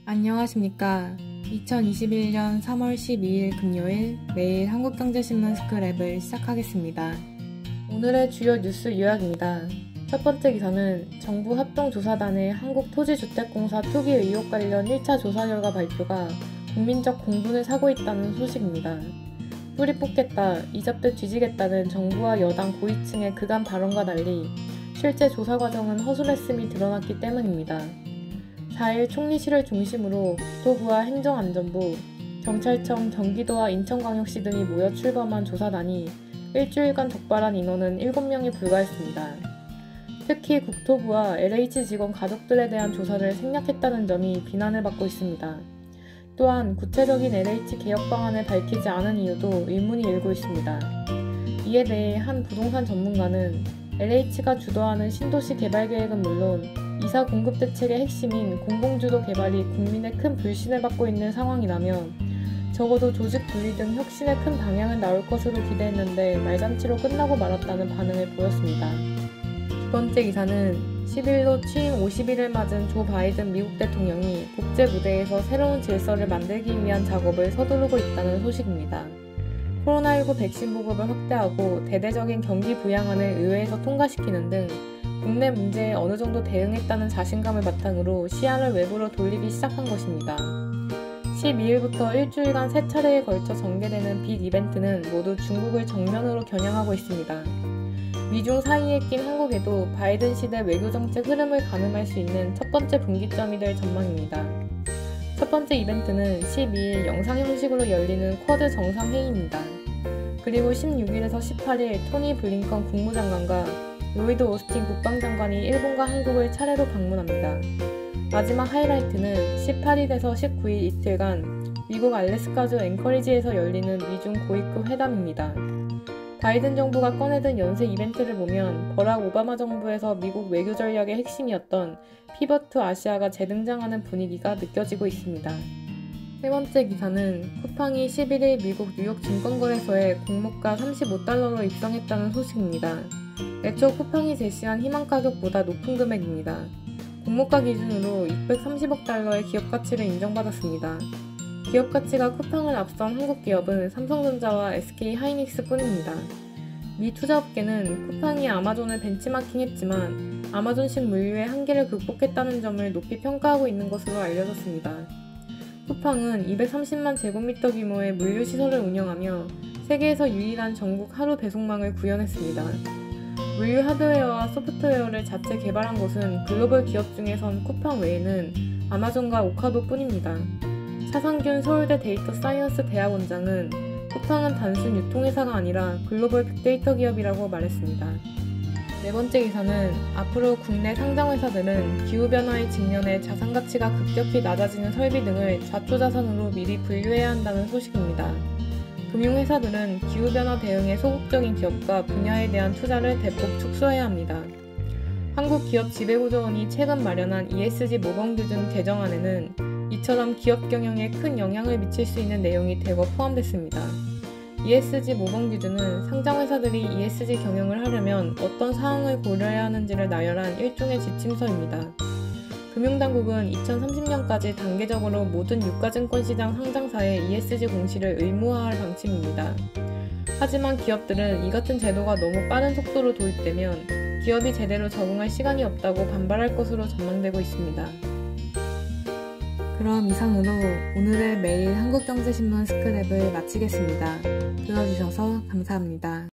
안녕하십니까. 2021년 3월 12일 금요일 매일 한국경제신문 스크랩을 시작하겠습니다. 오늘의 주요 뉴스 요약입니다. 첫 번째 기사는 정부 합동조사단의 한국토지주택공사 투기 의혹 관련 1차 조사 결과 발표가 국민적 공분을 사고 있다는 소식입니다. 뿌리 뽑겠다, 이잡듯 뒤지겠다는 정부와 여당 고위층의 그간 발언과 달리 실제 조사 과정은 허술했음이 드러났기 때문입니다. 4일 총리실을 중심으로 국토부와 행정안전부, 경찰청, 경기도와 인천광역시 등이 모여 출범한 조사단이 일주일간 적발한 인원은 7명에 불과했습니다. 특히 국토부와 LH 직원 가족들에 대한 조사를 생략했다는 점이 비난을 받고 있습니다. 또한 구체적인 LH 개혁 방안을 밝히지 않은 이유도 의문이 일고 있습니다. 이에 대해 한 부동산 전문가는 LH가 주도하는 신도시 개발 계획은 물론 이사 공급 대책의 핵심인 공공주도 개발이 국민의 큰 불신을 받고 있는 상황이라면 적어도 조직 분리 등 혁신의 큰 방향은 나올 것으로 기대했는데 말잔치로 끝나고 말았다는 반응을 보였습니다. 두 번째 기사는 11로 취임 50일을 맞은 조 바이든 미국 대통령이 국제 무대에서 새로운 질서를 만들기 위한 작업을 서두르고 있다는 소식입니다. 코로나19 백신 보급을 확대하고 대대적인 경기 부양안을 의회에서 통과시키는 등 국내 문제에 어느 정도 대응했다는 자신감을 바탕으로 시야를 외부로 돌리기 시작한 것입니다. 12일부터 일주일간 3차례에 걸쳐 전개되는 빅 이벤트는 모두 중국을 정면으로 겨냥하고 있습니다. 미중 사이에 낀 한국에도 바이든 시대 외교정책 흐름을 가늠할 수 있는 첫 번째 분기점이 될 전망입니다. 첫 번째 이벤트는 12일 영상 형식으로 열리는 쿼드 정상회의입니다. 그리고 16일에서 18일 토니 블링컨 국무장관과 로이드 오스틴 국방장관이 일본과 한국을 차례로 방문합니다. 마지막 하이라이트는 18일에서 19일 이틀간 미국 알래스카주 앵커리지에서 열리는 미중 고위급 회담입니다. 바이든 정부가 꺼내든 연쇄 이벤트를 보면 버락 오바마 정부에서 미국 외교 전략의 핵심이었던 피벗 투 아시아가 재등장하는 분위기가 느껴지고 있습니다. 세 번째 기사는 쿠팡이 11일 미국 뉴욕 증권거래소에 공모가 $35로 입성했다는 소식입니다. 애초 쿠팡이 제시한 희망가격보다 높은 금액입니다. 공모가 기준으로 $630억 달러의 기업가치를 인정받았습니다. 기업가치가 쿠팡을 앞선 한국기업은 삼성전자와 SK하이닉스 뿐입니다. 미 투자업계는 쿠팡이 아마존을 벤치마킹했지만 아마존식 물류의 한계를 극복했다는 점을 높이 평가하고 있는 것으로 알려졌습니다. 쿠팡은 230만 제곱미터 규모의 물류시설을 운영하며 세계에서 유일한 전국 하루 배송망을 구현했습니다. 물류 하드웨어와 소프트웨어를 자체 개발한 곳은 글로벌 기업 중에선 쿠팡 외에는 아마존과 오카도 뿐입니다. 차상균 서울대 데이터 사이언스 대학원장은 쿠팡은 단순 유통회사가 아니라 글로벌 빅데이터 기업이라고 말했습니다. 네 번째 기사는 앞으로 국내 상장회사들은 기후변화에 직면해 자산가치가 급격히 낮아지는 설비 등을 좌초자산으로 미리 분류해야 한다는 소식입니다. 금융회사들은 기후변화 대응에 소극적인 기업과 분야에 대한 투자를 대폭 축소해야 합니다. 한국기업지배구조원이 최근 마련한 ESG 모범기준 개정안에는 이처럼 기업 경영에 큰 영향을 미칠 수 있는 내용이 대거 포함됐습니다. ESG 모범기준은 상장회사들이 ESG 경영을 하려면 어떤 사항을 고려해야 하는지를 나열한 일종의 지침서입니다. 금융당국은 2030년까지 단계적으로 모든 유가증권시장 상장사의 ESG 공시를 의무화할 방침입니다. 하지만 기업들은 이 같은 제도가 너무 빠른 속도로 도입되면 기업이 제대로 적응할 시간이 없다고 반발할 것으로 전망되고 있습니다. 그럼 이상으로 오늘의 매일 한국경제신문 스크랩을 마치겠습니다. 들어주셔서 감사합니다.